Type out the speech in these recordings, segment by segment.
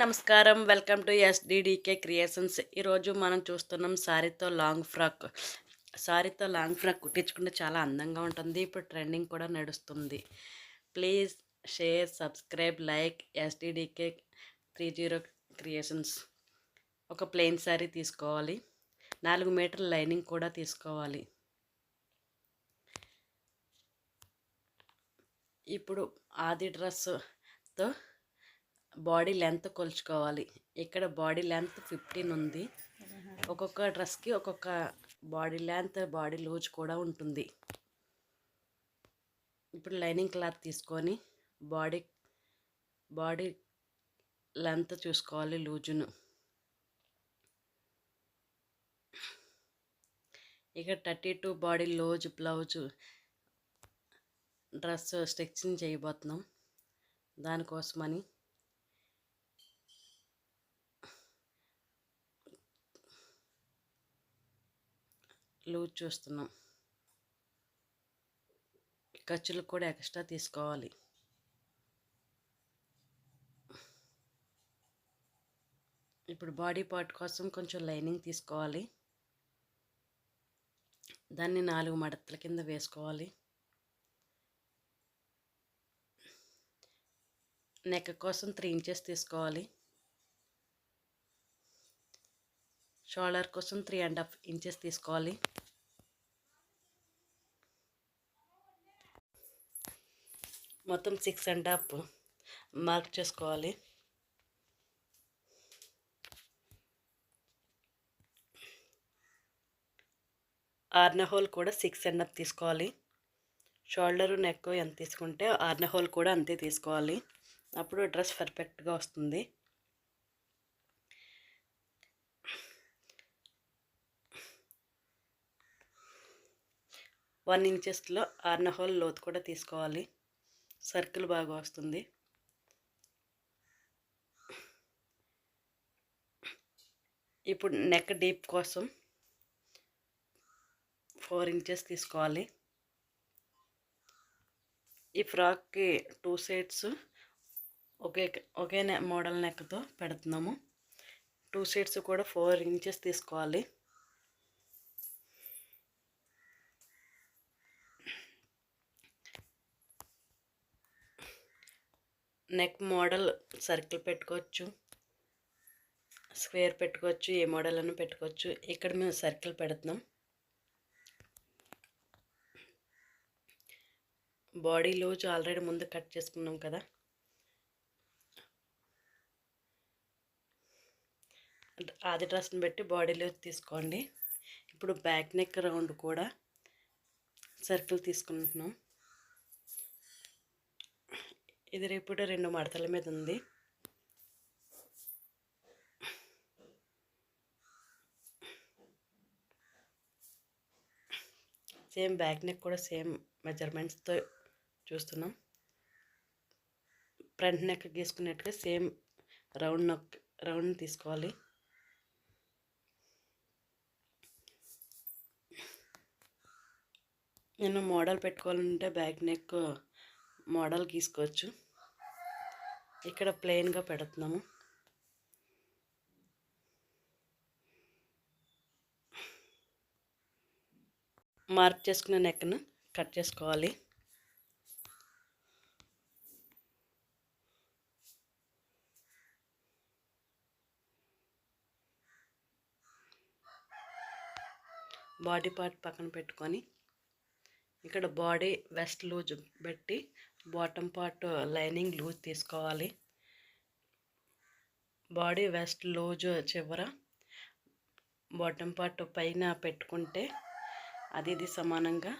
నమస్కారం. Welcome to ఎస్డిడికే creations. ఈరోజు మనం చూస్తున్నాం సారీతో లాంగ్ ఫ్రాక్. సారీతో లాంగ్ ఫ్రాక్ కుట్టించుకుంటే చాలా అందంగా ఉంటుంది. ఇప్పుడు ట్రెండింగ్ కూడా నడుస్తుంది. Please share, subscribe, like ఎస్డిడికే 30 creations. ఒక ప్లెయిన్ సారీ తీసుకోవాలి. 4 మీటర్ల లైనింగ్ కూడా తీసుకోవాలి. ఇప్పుడు ఆది డ్రెస్తో బాడీ లెంత్ కొలుచుకోవాలి. ఇక్కడ బాడీ లెంత్ 15 ఉంది. ఒక్కొక్క డ్రెస్కి ఒక్కొక్క బాడీ లెంత్, బాడీ లూజ్ కూడా ఉంటుంది. ఇప్పుడు లైనింగ్ క్లాత్ తీసుకొని బాడీ లెంత్ చూసుకోవాలి, లూజును. ఇక 32 body loose blouse dress stitching చేయబోతున్నాం. దానికోసమని లూజ్ చూస్తున్నాం. ఖర్చులు కూడా ఎక్స్ట్రా తీసుకోవాలి. ఇప్పుడు బాడీ పార్ట్ కోసం కొంచెం లైనింగ్ తీసుకోవాలి. దాన్ని 4 మడతల కింద వేసుకోవాలి. నెక్ కోసం 3 ఇంచెస్ తీసుకోవాలి. షోల్డర్ కోసం 3.5 ఇంచెస్ తీసుకోవాలి. మొత్తం 6.5 మార్క్ చేసుకోవాలి. ఆర్న హోల్ కూడా 6.5 తీసుకోవాలి. షోల్డరు నెక్ ఎంత తీసుకుంటే ఆర్న హోల్ కూడా అంతే తీసుకోవాలి. అప్పుడు డ్రెస్ పర్ఫెక్ట్గా వస్తుంది. వన్ ఇంచెస్లో ఆర్న హోల్ లోతు కూడా తీసుకోవాలి. సర్కిల్ బాగా వస్తుంది. ఇప్పుడు నెక్ డీప్ కోసం 4 ఇంచెస్ తీసుకోవాలి. ఈ ఫ్రాక్కి 2 సైడ్స్ ఒకే మోడల్ నెక్తో పెడుతున్నాము. 2 సైడ్స్ కూడా 4 ఇంచెస్ తీసుకోవాలి. నెక్ మోడల్ సర్కిల్ పెట్టుకోవచ్చు, స్క్వేర్ పెట్టుకోవచ్చు, ఏ మోడల్ అని పెట్టుకోవచ్చు. ఇక్కడ మేము సర్కిల్ పెడుతున్నాం. బాడీ లూజ్ ఆల్రెడీ ముందు కట్ చేసుకున్నాం కదా. ఆది డ్రెస్ని బట్టి బాడీ లూజ్ తీసుకోండి. ఇప్పుడు బ్యాక్ నెక్ రౌండ్ కూడా సర్కిల్ తీసుకుంటున్నాం. ఇది ఇప్పుడు 2 మడతల మీద ఉంది. సేమ్ బ్యాక్ నెక్ కూడా సేమ్ మెజర్మెంట్స్తో చూస్తున్నాం. ఫ్రంట్ నెక్ గీసుకున్నట్టుగా సేమ్ రౌండ్ తీసుకోవాలి. నేను మోడల్ పెట్టుకోవాలంటే బ్యాక్ నెక్ మోడల్ గీసుకోవచ్చు. ఇక్కడ ప్లెయిన్గా పెడుతున్నాము. మార్క్ చేసుకున్న నెక్ను కట్ చేసుకోవాలి. బాడీ పార్ట్ పక్కన పెట్టుకొని ఇక్కడ బాడీ వెస్ట్ లూజ్ పెట్టి బాటమ్ పార్ట్ లైనింగ్ లూజ్ తీసుకోవాలి. బాడీ వెస్ట్ లూజ్ చివర బాటమ్ పార్ట్ పైన పెట్టుకుంటే ఇది సమానంగా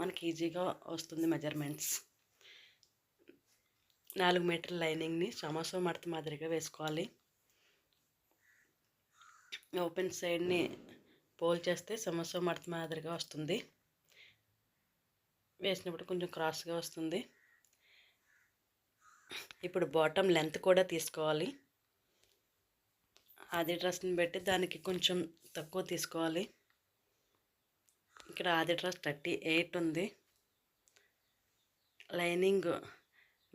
మనకి ఈజీగా వస్తుంది మెజర్మెంట్స్. 4 మీటర్ల లైనింగ్ని సమోసా మడత మాదిరిగా వేసుకోవాలి. ఓపెన్ సైడ్ని పోల్ చేస్తే సమోసా మడత మాదిరిగా వస్తుంది. వేసినప్పుడు కొంచెం క్రాస్గా వస్తుంది. ఇప్పుడు బాటమ్ లెంత్ కూడా తీసుకోవాలి. ఆది డ్రెస్ని బట్టి దానికి కొంచెం తక్కువ తీసుకోవాలి. ఇక్కడ ఆది డ్రెస్ 38 ఉంది. లైనింగ్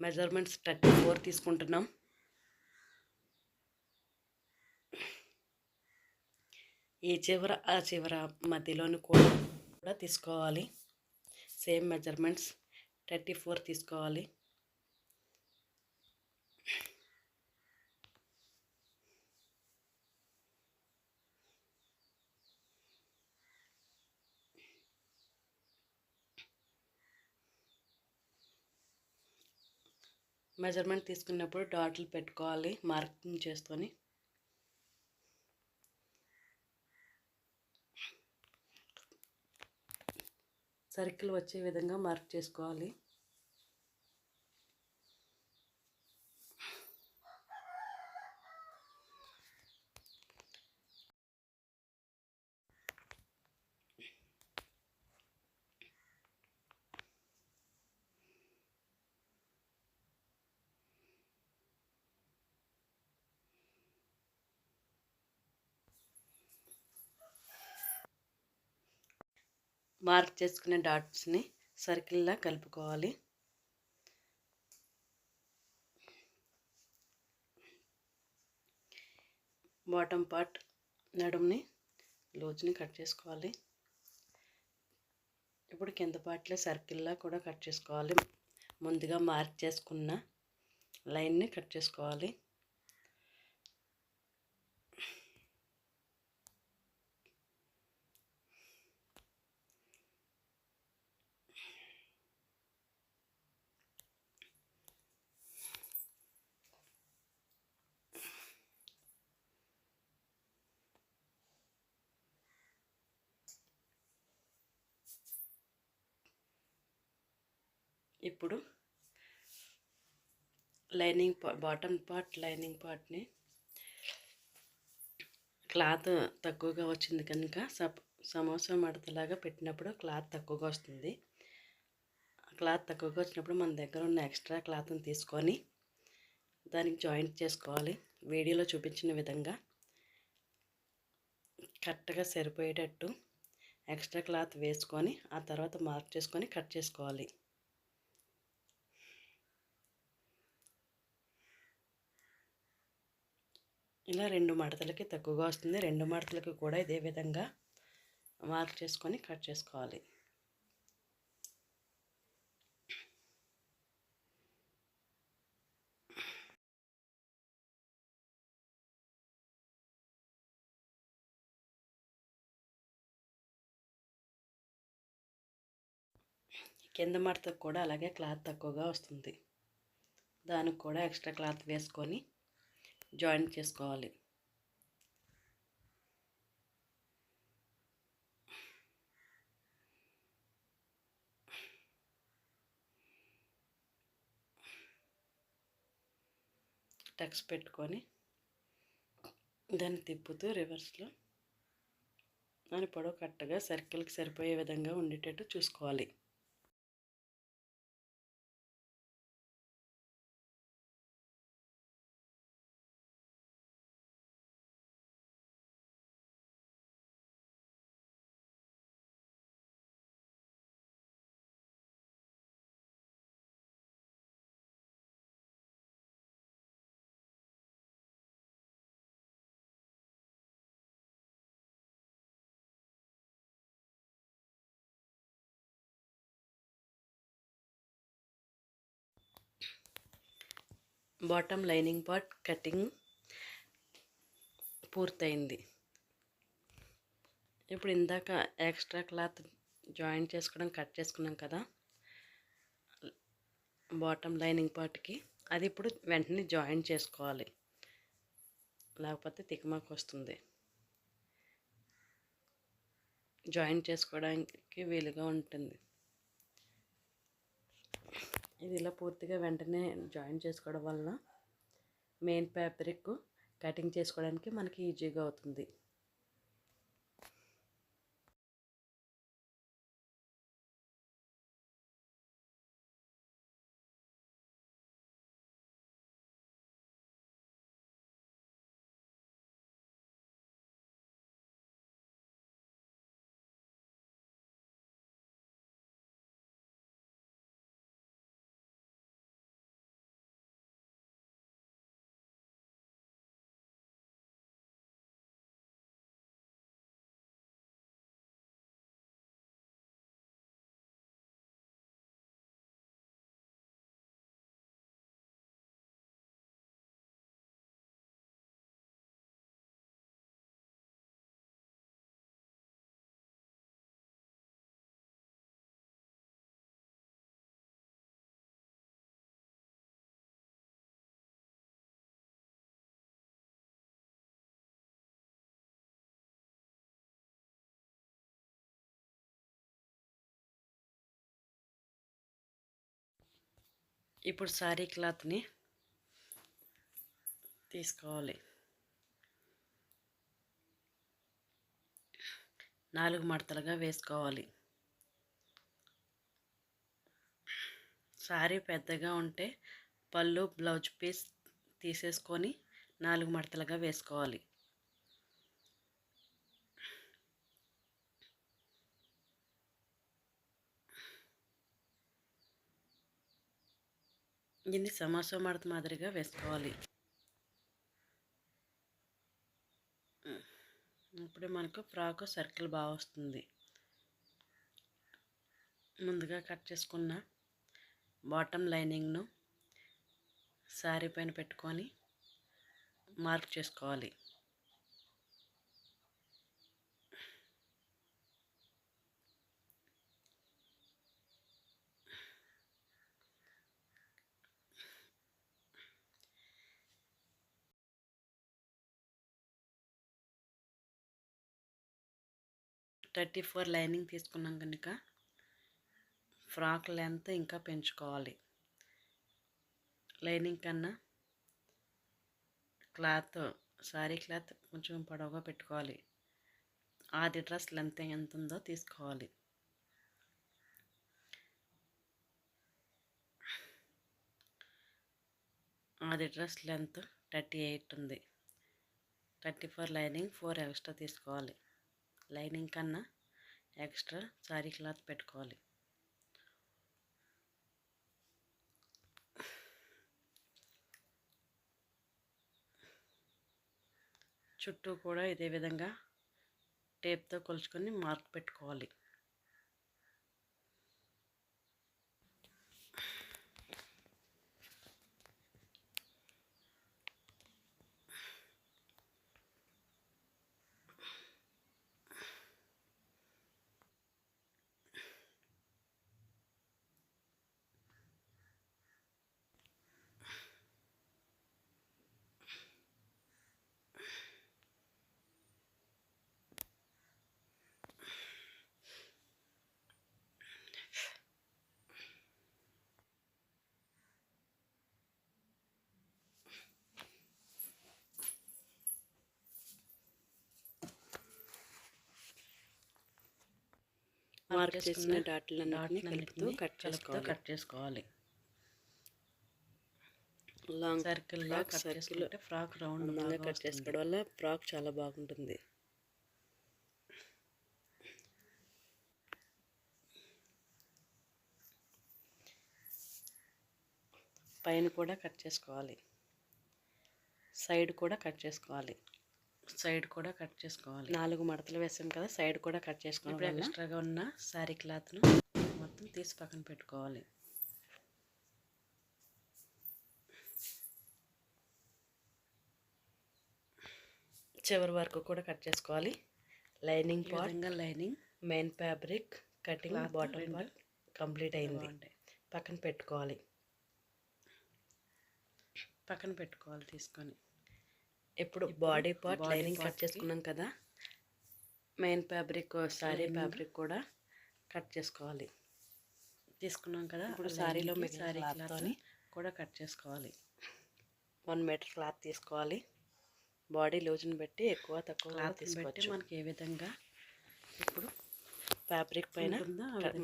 మెజర్మెంట్స్ 34 తీసుకుంటున్నాం. ఈ చివర ఆ చివర మధ్యలోని కూడా తీసుకోవాలి. సేమ్ మెజర్మెంట్స్ 34 తీసుకోవాలి. మెజర్మెంట్ తీసుకున్నప్పుడు డాట్లు పెట్టుకోవాలి మార్కింగ్ చేసుకొని. సర్కిల్ వచ్చే విధంగా మార్క్ చేసుకోవాలి. మార్క్ చేసుకునే డాట్స్ని సర్కిల్లా కలుపుకోవాలి. బాటమ్ పార్ట్ నడుముని లూజ్ని కట్ చేసుకోవాలి. ఇప్పుడు కింద పార్ట్లో సర్కిల్లా కూడా కట్ చేసుకోవాలి. ముందుగా మార్క్ చేసుకున్న లైన్ని కట్ చేసుకోవాలి. ఇప్పుడు బాటమ్ పార్ట్ లైనింగ్ పార్ట్ని క్లాత్ తక్కువగా వచ్చింది కనుక సమోసా మడతలాగా పెట్టినప్పుడు క్లాత్ తక్కువగా వస్తుంది. క్లాత్ తక్కువగా వచ్చినప్పుడు మన దగ్గర ఉన్న ఎక్స్ట్రా క్లాత్ని తీసుకొని దానికి జాయింట్ చేసుకోవాలి. వీడియోలో చూపించిన విధంగా కరెక్ట్గా సరిపోయేటట్టు ఎక్స్ట్రా క్లాత్ వేసుకొని ఆ తర్వాత మార్క్ చేసుకొని కట్ చేసుకోవాలి. ఇలా 2 మడతలకి తక్కువగా వస్తుంది. 2 మడతలకి కూడా ఇదే విధంగా మార్క్ చేసుకొని కట్ చేసుకోవాలి. కింద మడతకు కూడా అలాగే క్లాత్ తక్కువగా వస్తుంది. దానికి కూడా ఎక్స్ట్రా క్లాత్ వేసుకొని జాయింట్ చేసుకోవాలి. టక్స్ పెట్టుకొని దాన్ని తిప్పుతూ రివర్స్లో దాని పొడవు కరెక్ట్గా సర్కిల్కి సరిపోయే విధంగా ఉండేటట్టు చూసుకోవాలి. బాటమ్ లైనింగ్ పార్ట్ కటింగ్ పూర్తయింది. ఇప్పుడు ఇందాక ఎక్స్ట్రా క్లాత్ జాయింట్ చేసుకోవడం కట్ చేసుకున్నాం కదా బాటమ్ లైనింగ్ పార్ట్కి, అది ఇప్పుడు వెంటనే జాయింట్ చేసుకోవాలి, లేకపోతే తికమక వస్తుంది. జాయింట్ చేసుకోవడానికి వీలుగా ఉంటుంది. ఇది ఇలా పూర్తిగా వెంటనే జాయిన్ చేసుకోవడం వలన మెయిన్ ఫ్యాబ్రిక్ కటింగ్ చేసుకోవడానికి మనకి ఈజీగా అవుతుంది. ఇప్పుడు శారీ క్లాత్ని తీసుకోవాలి. 4 మడతలుగా వేసుకోవాలి. శారీ పెద్దగా ఉంటే పళ్ళు బ్లౌజ్ పీస్ తీసేసుకొని 4 మడతలుగా వేసుకోవాలి. దీన్ని సమోసా మడత మాదిరిగా వేసుకోవాలి. ఇప్పుడు మనకు ఫ్రాక్ సర్కిల్ బాగా వస్తుంది. ముందుగా కట్ చేసుకున్న బాటమ్ లైనింగ్ను శారీ పైన పెట్టుకొని మార్క్ చేసుకోవాలి. .34 లైనింగ్ తీసుకున్నాం కనుక ఫ్రాక్ లెంత్ ఇంకా పెంచుకోవాలి. లైనింగ్ కన్నా క్లాత్ శారీ క్లాత్ కొంచెం పొడవుగా పెట్టుకోవాలి. ఆది డ్రెస్ లెంత్ ఎంత ఉందో తీసుకోవాలి. ఆది డ్రెస్ లెంత్ 38 ఉంది. 34 లైనింగ్ 4 ఎక్స్ట్రా తీసుకోవాలి. లైనింగ్ కన్నా ఎక్స్ట్రా శారీ క్లాత్ పెట్టుకోవాలి. చుట్టూ కూడా ఇదే విధంగా టేప్తో కొలుచుకొని మార్క్ పెట్టుకోవాలి. మార్క్ చేసిన డాట్లన్నిటిని కలుపుతూ కట్ చేసుకోవాలి. లాంగ్ సర్కిల్గా కట్ చేసుకుంటే ఫ్రాక్ రౌండ్గా కట్ చేసుకోవడం వల్ల ఫ్రాక్ చాలా బాగుంటుంది. పైన కూడా కట్ చేసుకోవాలి. సైడ్ కూడా కట్ చేసుకోవాలి. 4 మడతలు వేసాం కదా, సైడ్ కూడా కట్ చేసుకోవాలి. ఇప్పుడు ఎక్స్ట్రాగా ఉన్న శారీ క్లాత్ను మొత్తం తీసి పక్కన పెట్టుకోవాలి. చివరి వరకు కూడా కట్ చేసుకోవాలి. Lining lining main fabric cutting bottom part complete అయింది. పక్కన పెట్టుకోవాలి. తీసుకొని ఇప్పుడు బాడీ పార్ట్ లైనింగ్ కట్ చేసుకున్నాం కదా, మెయిన్ ఫ్యాబ్రిక్ శారీ ఫ్యాబ్రిక్ కూడా కట్ చేసుకోవాలి. తీసుకున్నాం కదా, ఇప్పుడు శారీలో శారీ క్లాత్ని కూడా కట్ చేసుకోవాలి. 1 మీటర్ క్లాత్ తీసుకోవాలి. బాడీ లూజ్ని బట్టి ఎక్కువ తక్కువ క్లాత్ బట్టి మనకి ఏ విధంగా ఇప్పుడు ఫ్యాబ్రిక్ పైన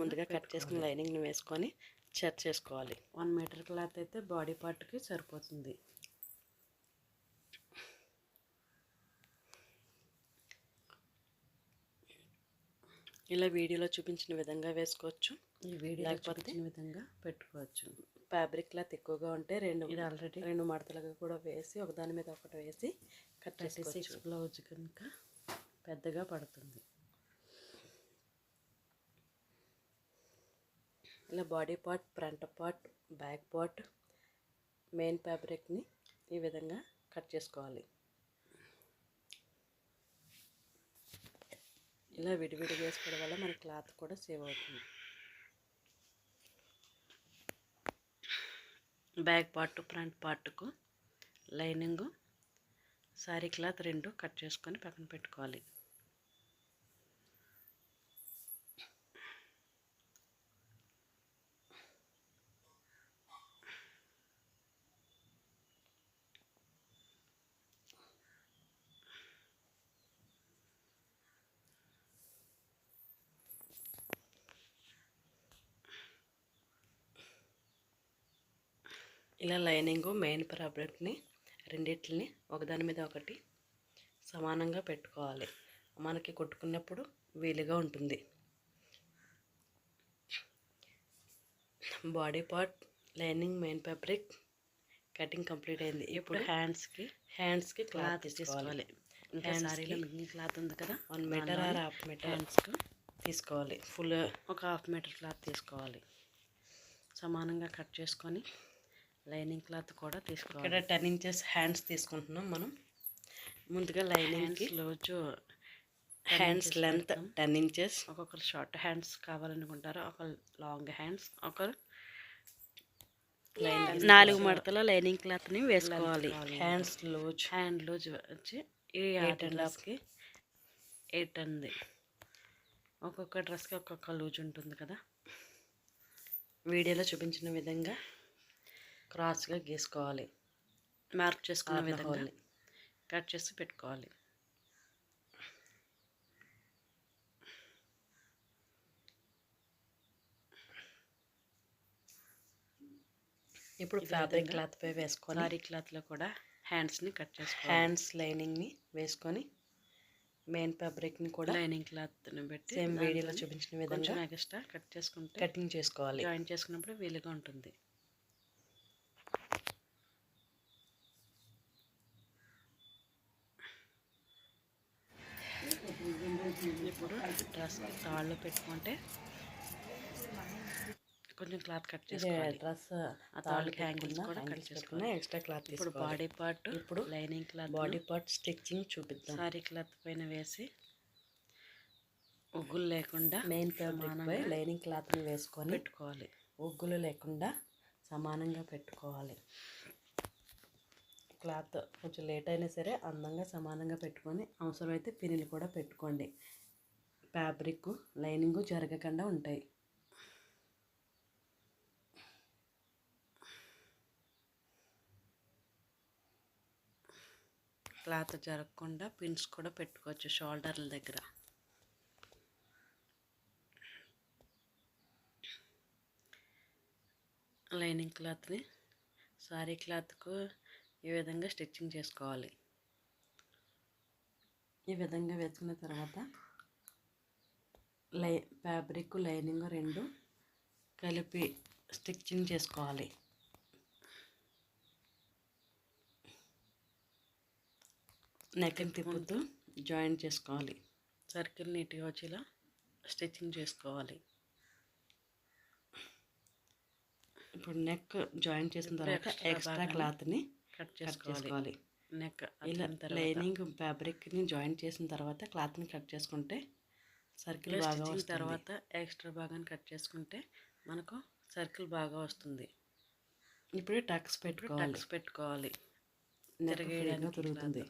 ముందుగా కట్ చేసుకున్న లైనింగ్ని వేసుకొని చెక్ చేసుకోవాలి. 1 మీటర్ క్లాత్ అయితే బాడీ పార్ట్కి సరిపోతుంది. ఇలా వీడియోలో చూపించిన విధంగా వేసుకోవచ్చు. ఈ వీడియోలో చూపించిన విధంగా పెట్టుకోవచ్చు. ఫ్యాబ్రిక్ క్లాత్ ఎక్కువగా ఉంటే ఆల్రెడీ 2 మడతలుగా కూడా వేసి ఒకదాని మీద ఒకటి వేసి కట్ చేసుకోవచ్చు. 36 బ్లౌజ్ కనుక పెద్దగా పడుతుంది. ఇలా body part, front part, back part, main ఫ్యాబ్రిక్ని ఈ విధంగా కట్ చేసుకోవాలి. ఇలా విడివిడిగా వేసుకోవడం వల్ల మన క్లాత్ కూడా సేవ్ అవుతుంది. బ్యాక్ పార్ట్, ఫ్రంట్ పార్ట్కు లైనింగు శారీ క్లాత్ 2 కట్ చేసుకొని పక్కన పెట్టుకోవాలి. ఇలా లైనింగు మెయిన్ ఫ్యాబ్రిక్ని రెండిటిని ఒకదాని మీద ఒకటి సమానంగా పెట్టుకోవాలి. మనకి కుట్టుకున్నప్పుడు వీలుగా ఉంటుంది. Body part, lining, main fabric cutting complete అయింది. ఇప్పుడు హ్యాండ్స్కి క్లాత్ తీసుకోవాలి. ఇంకా సారీలో మిగిలిన క్లాత్ ఉంది కదా, 1 మీటర్ ఆర్ హాఫ్ మీటర్ హ్యాండ్స్కి తీసుకోవాలి. ఫుల్ ఒక హాఫ్ మీటర్ క్లాత్ తీసుకోవాలి. సమానంగా కట్ చేసుకొని లైనింగ్ క్లాత్ కూడా తీసుకోవాలి. ఇక్కడ 10 ఇంచెస్ హ్యాండ్స్ తీసుకుంటున్నాం మనం. ముందుగా లైనింగ్కి రోజు హ్యాండ్స్ లెంత్ 10 ఇంచెస్. ఒక్కొక్కరు షార్ట్ హ్యాండ్స్ కావాలనుకుంటారు, ఒకరు లాంగ్ హ్యాండ్స్, ఒకరు 4 మడతల లైనింగ్ క్లాత్ని వేసుకోవాలి. హ్యాండ్ లూజ్ వచ్చి ఈ 8.5కి 8 ఉంది. ఒక్కొక్క డ్రెస్కి ఒక్కొక్క లూజ్ ఉంటుంది కదా. వీడియోలో చూపించిన విధంగా క్రాస్గా గీసుకోవాలి. మార్క్ చేసుకున్న విధంగా కట్ చేసి పెట్టుకోవాలి. ఇప్పుడు ఫ్యాబ్రిక్ క్లాత్ పై వేసుకొని సారీ క్లాత్లో కూడా హ్యాండ్స్ని కట్ చేసుకోవాలి. హ్యాండ్స్ లైనింగ్ని వేసుకొని మెయిన్ ఫ్యాబ్రిక్ని కూడా లైనింగ్ క్లాత్ని పెట్టి సేమ్ వీడియోలో చూపించిన విధంగా ఎక్స్ట్రా కట్ చేసుకుంటే కటింగ్ చేసుకోవాలి. జాయిన్ చేసుకున్నప్పుడు వీలుగా ఉంటుంది. ఇప్పుడు డ్రెస్కి తాళ్ళు పెట్టుకుంటే కొంచెం క్లాత్ కట్ చేసుకోవాలి. డ్రెస్ ఆ తాళ్ళకి హ్యాంగిల్స్ కూడా కట్ చేసుకుని ఎక్స్ట్రా క్లాత్. ఇప్పుడు బాడీ పార్ట్, ఇప్పుడు lining cloth, body part stitching చూపిద్దాం. సారీ క్లాత్ పైన వేసి ఉగ్గులు లేకుండా మెయిన్ ఫ్యాబ్రిక్ పై లైనింగ్ క్లాత్ని వేసుకొని పెట్టుకోవాలి. ఉగ్గులు లేకుండా సమానంగా పెట్టుకోవాలి. క్లాత్ కొంచెం లేట్ అయినా సరే అందంగా సమానంగా పెట్టుకొని అవసరమైతే పిన్నులు కూడా పెట్టుకోండి. ఫ్యాబ్రిక్ లైనింగ్ జరగకుండా ఉంటాయి. క్లాత్ జరగకుండా పిన్స్ కూడా పెట్టుకోవచ్చు షోల్డర్ల దగ్గర. లైనింగ్ క్లాత్ని సారీ క్లాత్కు ఈ విధంగా స్టిచ్చింగ్ చేసుకోవాలి. ఈ విధంగా వేసుకున్న తర్వాత ఫ్యాబ్రిక్ లైనింగ్ రెండు కలిపి స్టిచ్చింగ్ చేసుకోవాలి. నెక్ని తిప్పుతూ జాయిన్ చేసుకోవాలి. సర్కిల్ నీట్గా వచ్చేలా స్టిచ్చింగ్ చేసుకోవాలి. ఇప్పుడు నెక్ జాయిన్ చేసిన తర్వాత ఎక్స్ట్రా క్లాత్ని కట్ చేసుకోవాలి. నెక్ ఇలా లైనింగ్ ఫ్యాబ్రిక్ని జాయిన్ చేసిన తర్వాత క్లాత్ని కట్ చేసుకుంటే సర్కిల్ బాగా వస్తుంది. తర్వాత ఎక్స్ట్రా భాగాన్ని కట్ చేసుకుంటే మనకు సర్కిల్ బాగా వస్తుంది. ఇప్పుడు టక్స్ పెట్టుకోవాలి. తిరగేయడానికి తిరుగుతుంది.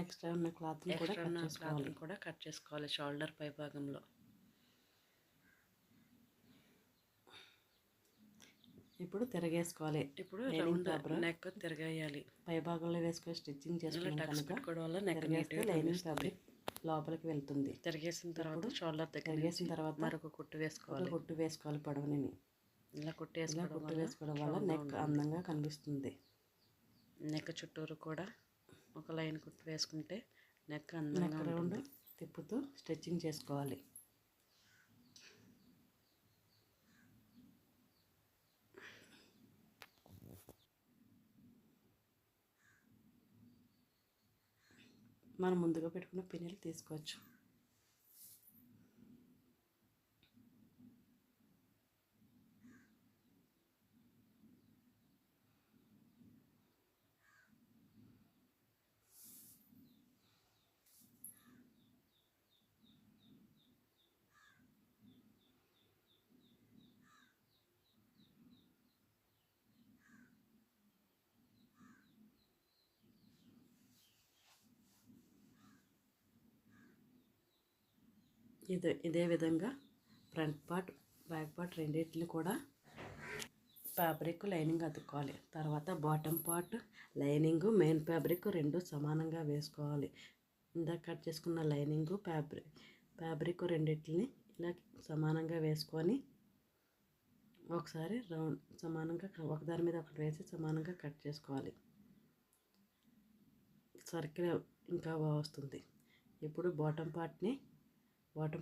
ఎక్స్ట్రా ఉన్న క్లాత్ని కూడా కట్ చేసుకోవాలి షోల్డర్ పై భాగంలో. ఇప్పుడు తిరగేసుకోవాలి. ఇప్పుడు రౌండ్ నెక్ తిరగేయాలి. పై భాగంలో వేసుకొని స్టిచ్చింగ్ చేసుకోవడం వల్ల నెక్ లైనింగ్ ఫ్యాబ్రిక్ లోపలికి వెళ్తుంది. తిరిగేసిన తర్వాత షోల్డర్ దగ్గర తిరిగేసిన తర్వాత మరొక కుట్టు వేసుకోవాలి. పొడవుని ఇలా కుట్టు వేసుకోవడం వల్ల నెక్ అందంగా కనిపిస్తుంది. నెక్ చుట్టూరు కూడా ఒక లైన్ కుట్టు వేసుకుంటే నెక్ అందంగా రౌండ్ తిప్పుతూ స్టిచ్చింగ్ చేసుకోవాలి. మనం ముందుగా పెట్టుకున్న పిన్నులు తీసుకోవచ్చు. ఇదే విధంగా ఫ్రంట్ పార్ట్ బ్యాక్ పార్ట్ రెండింటిని కూడా ఫ్యాబ్రిక్ లైనింగ్ అతుక్కోవాలి. తర్వాత bottom part lining main fabric రెండు సమానంగా వేసుకోవాలి. ఇందాక కట్ చేసుకున్న లైనింగు ఫ్యాబ్రిక్ రెండింటిని ఇలా సమానంగా వేసుకొని ఒకసారి రౌండ్ సమానంగా ఒకదాని మీద ఒకటి వేసి సమానంగా కట్ చేసుకోవాలి. సర్కిల్ ఇంకా బాగా వస్తుంది. ఇప్పుడు bottom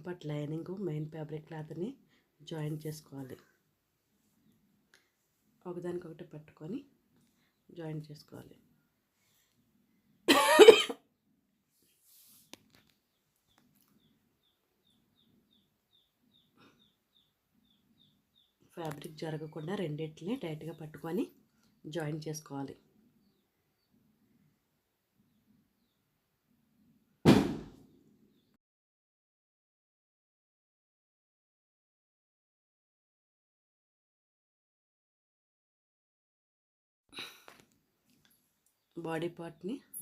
part lining main fabric క్లాత్ని జాయిన్ చేసుకోవాలి. ఒకదానికొకటి పట్టుకొని జాయిన్ చేసుకోవాలి. ఫ్యాబ్రిక్ జరగకుండా రెండింటిని టైట్గా పట్టుకొని జాయిన్ చేసుకోవాలి.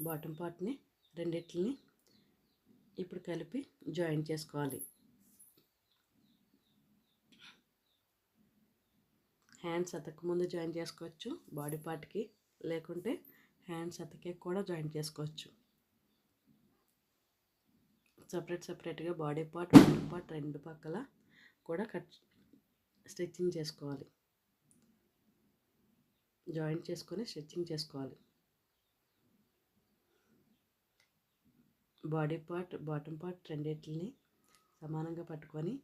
బాటమ్ పార్ట్ని రెండింటిని ఇప్పుడు కలిపి జాయిన్ చేసుకోవాలి. హ్యాండ్స్ అతకముందు జాయిన్ చేసుకోవచ్చు బాడీ పార్ట్కి, లేకుంటే హ్యాండ్స్ అతకే కూడా జాయిన్ చేసుకోవచ్చు. సపరేట్గా బాడీ పార్ట్ రెండు పక్కల కూడా స్టిచ్చింగ్ చేసుకోవాలి. జాయిన్ చేసుకొని స్టిచ్చింగ్ చేసుకోవాలి. బాటమ్ పార్ట్ రెండింటిని సమానంగా పట్టుకొని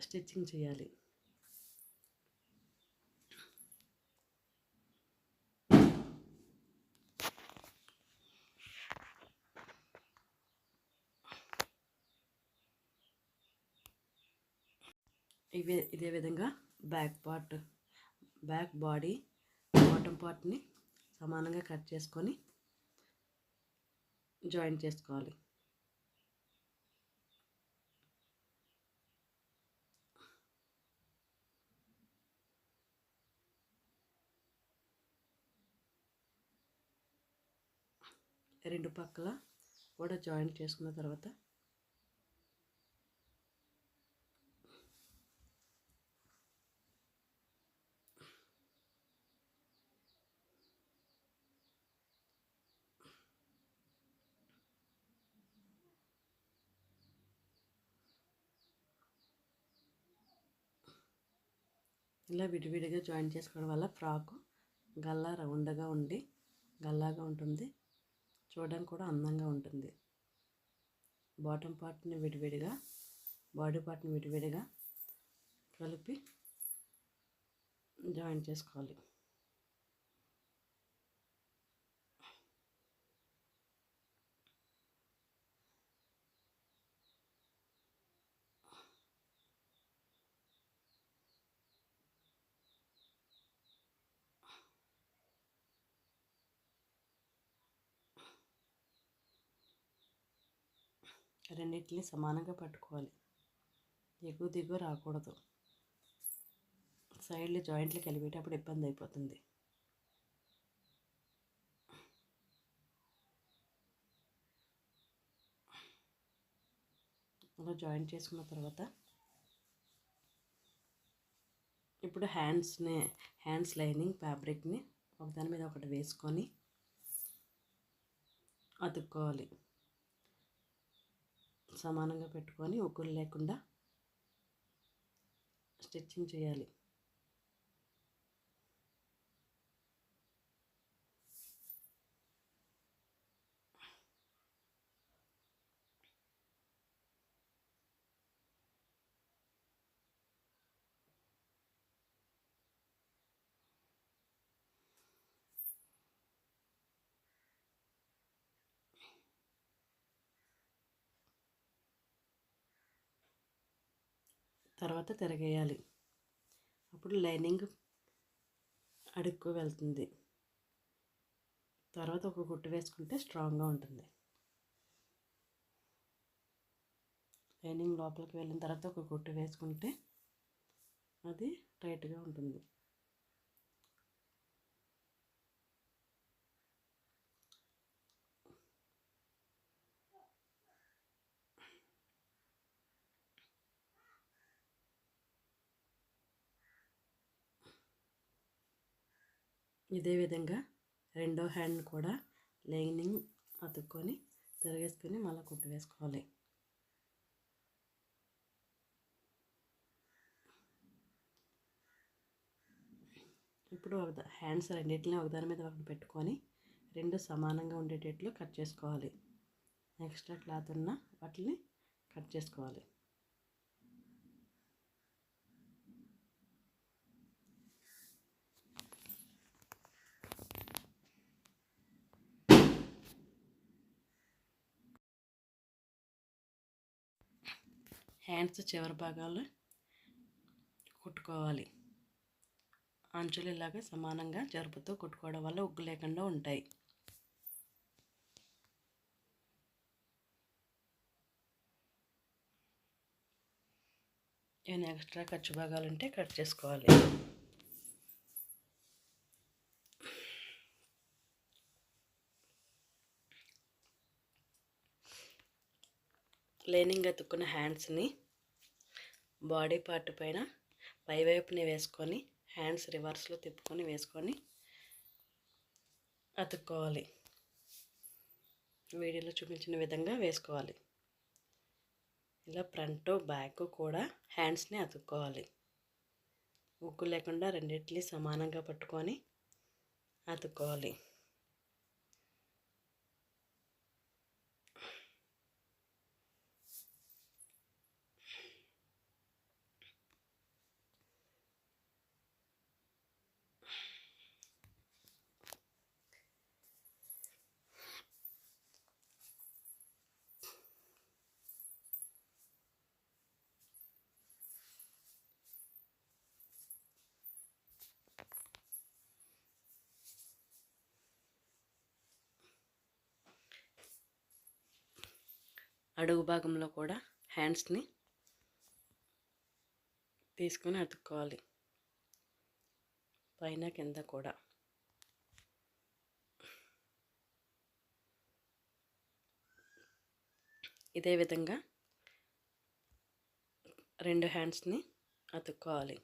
స్టిచ్చింగ్ చేయాలి. ఇదే విధంగా బ్యాక్ బాడీ బాటమ్ పార్ట్ని సమానంగా కట్ చేసుకొని జాయిన్ చేసుకోవాలి. రెండు పక్కల కూడా జాయిన్ చేసుకున్న తర్వాత ఇలా విడివిడిగా జాయిన్ చేసుకోవడం వల్ల ఫ్రాక్ గల్లా రౌండ్గా ఉండి గల్లాగా ఉంటుంది. చూడడానికి కూడా అందంగా ఉంటుంది. బాటమ్ పార్ట్ని విడివిడిగా బాడీ పార్ట్ని విడివిడిగా కలిపి జాయిన్ చేసుకోవాలి. రెండింటిని సమానంగా పట్టుకోవాలి. ఎగువ దిగువ రాకూడదు. సైడ్లు జాయింట్లు కలిపేటప్పుడు ఇబ్బంది అయిపోతుంది. అలా జాయిన్ చేసుకున్న తర్వాత ఇప్పుడు హ్యాండ్స్ లైనింగ్ ఫ్యాబ్రిక్ని ఒకదాని మీద ఒకటి వేసుకొని అతుక్కోవాలి. సమానంగా పెట్టుకొని ఉక్కులు లేకుండా స్టిచ్చింగ్ చేయాలి. తర్వాత తిరగేయాలి. అప్పుడు లైనింగ్ అడుక్కు వెళ్తుంది. తర్వాత ఒక కుట్టు వేసుకుంటే స్ట్రాంగ్గా ఉంటుంది. లైనింగ్ లోపలికి వెళ్ళిన తర్వాత ఒక కుట్టు వేసుకుంటే అది టైట్గా ఉంటుంది. ఇదే విధంగా రెండో హ్యాండ్ కూడా లైనింగ్ అతుక్కొని తిరిగేసుకొని మళ్ళీ కుట్టు వేసుకోవాలి. ఇప్పుడు హ్యాండ్స్ రెండింటిని ఒకదాని మీద ఒకటి పెట్టుకొని రెండు సమానంగా ఉండేటట్లు కట్ చేసుకోవాలి. ఎక్స్ట్రా క్లాత్ ఉన్న వాటిని కట్ చేసుకోవాలి. హ్యాండ్స్ చివరి భాగాలు కుట్టుకోవాలి. అంచులు ఇలాగా సమానంగా జరుపుతూ కుట్టుకోవడం వల్ల ఉగ్గు లేకుండా ఉంటాయి. ఏమైనా ఎక్స్ట్రా ఖర్చు భాగాలు ఉంటే కట్ చేసుకోవాలి. లైనింగ్ అతుక్కున్న హ్యాండ్స్ని బాడీ పార్ట్ పైన పైవైపుని వేసుకొని హ్యాండ్స్ రివర్స్లో తిప్పుకొని వేసుకొని అతుక్కోవాలి. వీడియోలో చూపించిన విధంగా వేసుకోవాలి. ఇలా ఫ్రంట్ బ్యాక్ కూడా హ్యాండ్స్ని అతుక్కోవాలి. ఉగ్గు లేకుండా రెండింటిని సమానంగా పట్టుకొని అతుక్కోవాలి. అడుగు భాగంలో కూడా హ్యాండ్స్ని తీసుకొని అతుక్కోవాలి. పైన కింద కూడా ఇదే విధంగా రెండు హ్యాండ్స్ని అతుక్కోవాలి.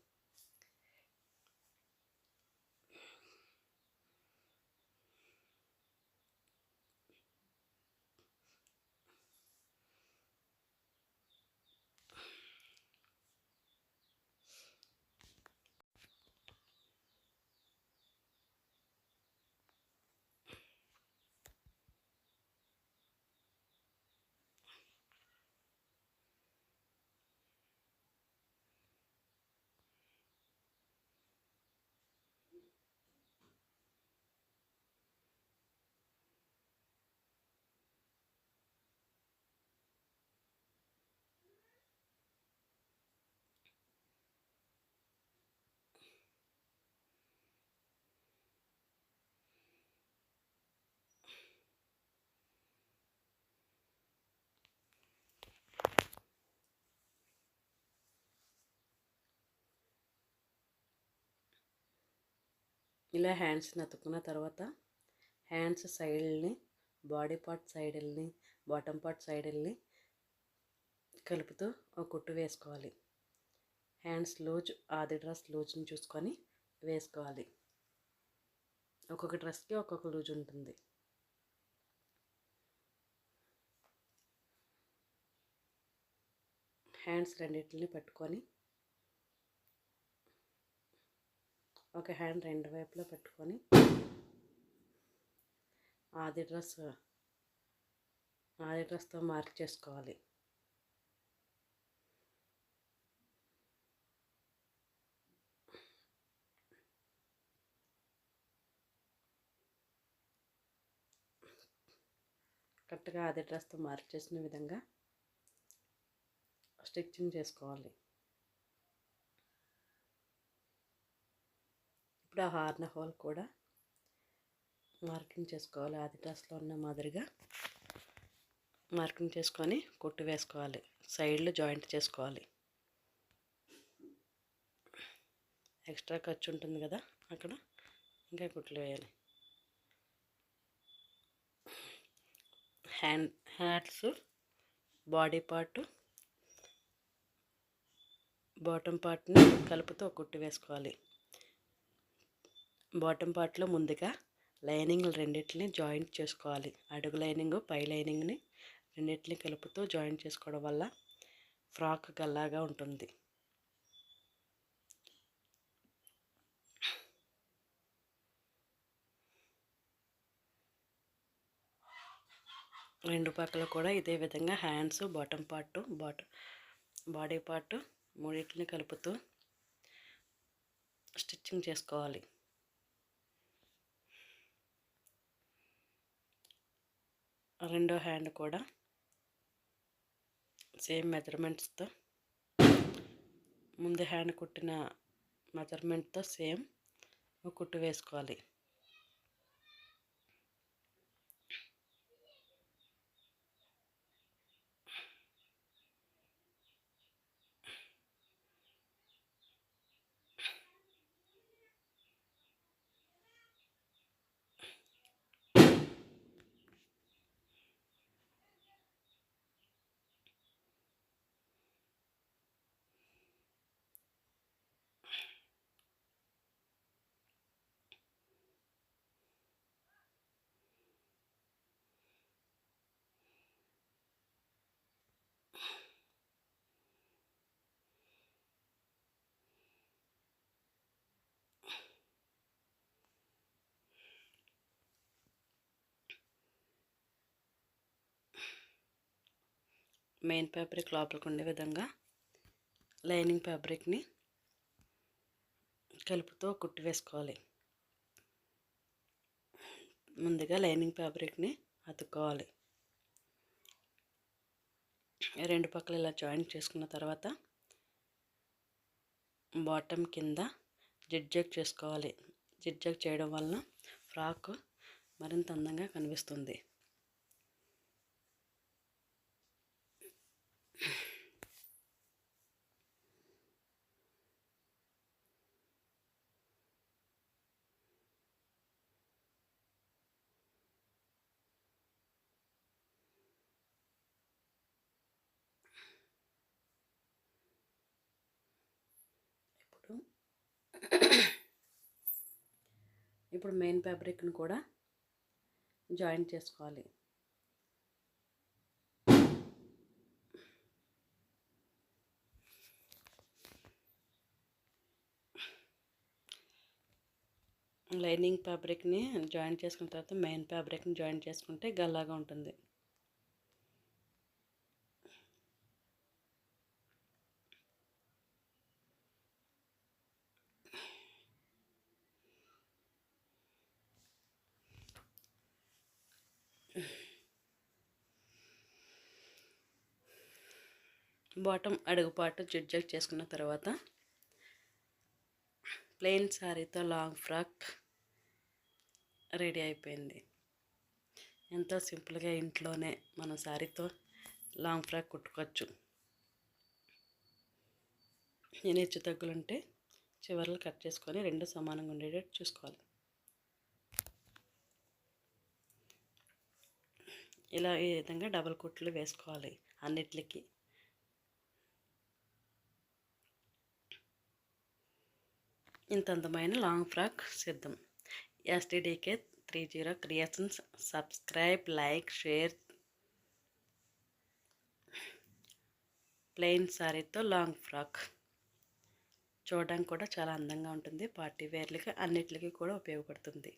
ఇలా హ్యాండ్స్ని అతుక్కున్న తర్వాత హ్యాండ్స్ సైడ్ని బాడీ పార్ట్ సైడ్ని బాటమ్ పార్ట్ సైడ్ని కలుపుతూ ఒక కుట్టు వేసుకోవాలి. హ్యాండ్స్ లూజ్ ఆది డ్రెస్ లూజ్ని చూసుకొని వేసుకోవాలి. ఒక్కొక్క డ్రెస్కి ఒక్కొక్క లూజ్ ఉంటుంది. హ్యాండ్స్ రెండింటిని పెట్టుకొని ఒక హ్యాండ్ రెండు వైపులో పెట్టుకొని ఆది డ్రెస్తో మార్క్ చేసుకోవాలి. కరెక్ట్గా ఆది డ్రెస్తో మార్క్ చేసిన విధంగా స్టిచ్చింగ్ చేసుకోవాలి. ఇప్పుడు ఆ హార్న్ హోల్ కూడా మార్కింగ్ చేసుకోవాలి. ఆది డ్రెస్లో ఉన్న మాదిరిగా మార్కింగ్ చేసుకొని కుట్టు వేసుకోవాలి. సైడ్లు జాయింట్ చేసుకోవాలి. ఎక్స్ట్రా ఖర్చు ఉంటుంది కదా, అక్కడ ఇంకా కుట్లు వేయాలి. హ్యాండ్స్ బాడీ పార్ట్ బాటమ్ పార్ట్ని కలుపుతూ కుట్టు వేసుకోవాలి. బాటమ్ పార్ట్లో ముందుగా లైనింగ్ రెండింటిని జాయింట్ చేసుకోవాలి. అడుగు లైనింగ్ పై లైనింగ్ని రెండింటిని కలుపుతూ జాయింట్ చేసుకోవడం వల్ల ఫ్రాక్ గల్లాగా ఉంటుంది. రెండు పక్కల కూడా ఇదే విధంగా hands, bottom part, body part మూడింటిని కలుపుతూ స్టిచ్చింగ్ చేసుకోవాలి. రెండో హ్యాండ్ కూడా సేమ్ మెజర్మెంట్స్తో ముందు హ్యాండ్ కుట్టిన మెజర్మెంట్తో సేమ్ కుట్టు వేసుకోవాలి. మెయిన్ ఫ్యాబ్రిక్ లోపలికి ఉండే విధంగా లైనింగ్ ఫ్యాబ్రిక్ని కలుపుతూ కుట్టు వేసుకోవాలి. ముందుగా లైనింగ్ ఫ్యాబ్రిక్ని అతుక్కోవాలి. రెండు పక్కల ఇలా జాయింట్ చేసుకున్న తర్వాత బాటమ్ కింద జిగ్జాగ్ చేసుకోవాలి. జిగ్జాగ్ చేయడం వలన ఫ్రాక్ మరింత అందంగా కనిపిస్తుంది. ఇప్పుడు మెయిన్ ఫ్యాబ్రిక్ను కూడా జాయిన్ చేసుకోవాలి. లైనింగ్ ఫ్యాబ్రిక్ని జాయిన్ చేసుకున్న తర్వాత మెయిన్ ఫ్యాబ్రిక్ని జాయిన్ చేసుకుంటే గల్లాగా ఉంటుంది. బాటమ్ అడుగుపాటు జిగ్జాగ్ చేసుకున్న తర్వాత ప్లెయిన్ శారీతో లాంగ్ ఫ్రాక్ రెడీ అయిపోయింది. ఎంతో సింపుల్గా ఇంట్లోనే మన శారీతో లాంగ్ ఫ్రాక్ కుట్టుకోవచ్చు. నేను హెచ్చు తగ్గులుంటే చివర్లు కట్ చేసుకొని రెండు సమానంగా ఉండేటట్టు చూసుకోవాలి. ఇలా ఈ విధంగా డబల్ కుట్లు వేసుకోవాలి అన్నిటికి. ఇంత అందమైన లాంగ్ ఫ్రాక్ సిద్ధం. SDDK 30 creations. Subscribe, like, share. Plain శారీతో లాంగ్ ఫ్రాక్ చూడడానికి కూడా చాలా అందంగా ఉంటుంది. పార్టీ వేర్లకి అన్నిటికీ కూడా ఉపయోగపడుతుంది.